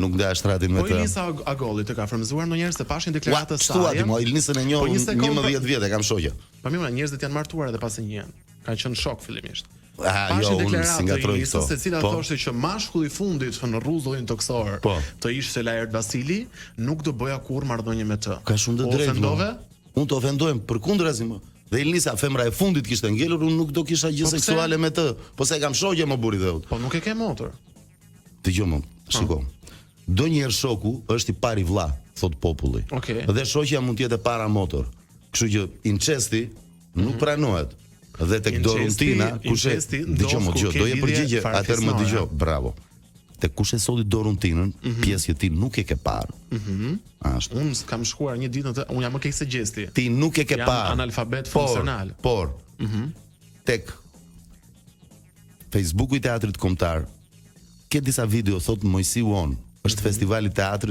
nuk nda shtratin me Po të. Ilnisa Agolli të ka frymëzuar ndonjëherë se pashin deklaratë të Shtua ti, saj. mo Ilnisën e njoh Po, një sekond, 11 vjet e kam shoqja. Po mirë, njerëzit janë martuar edhe pas e njihen. Kanë qenë shok fillimisht. Ah, Pashin jo, unë si ngatroj deklaratë këto. se cila Po. thoshte që mashkulli i fundit në rruzullin toksor Po. të ishte Lajert Vasili, nuk do bëja kurrë marrëdhënie me të. Ka shumë të O drejtë. ofendove? Unë të ofendohem përkundrazi më. Dhe Ilnisa femra e fundit kishte ngelur, unë nuk do kisha gjë Po pse? seksuale me të. Po se kam shoqja më buri dhe. Po nuk e ke motor. Dëgjoj më, shiko. Donjëherë shoku është i pari vlla, thot populli. Okej. Dhe shoqja mund të jetë e para motor. Kështu që incesti nuk pranohet. Dhe tek Incesti- Doruntina, kush e incesti dëgjoj më, ndodh ku dëgjoj, ke do je lidhje përgjigje, atëherë më farefisnore. dëgjoj. Bravo. Tek kush e solli Doruntinën, pjesë që ti nuk e ke parë. Ashtu. Unë kam shkuar një ditë në të, unë jam më keq se gjesti. Ti nuk e ke Jam parë. analfabet funksional. Por, tek Facebooku i Teatrit Kombëtar, ke disa video thot Mojsiu On, është festivali i teatrit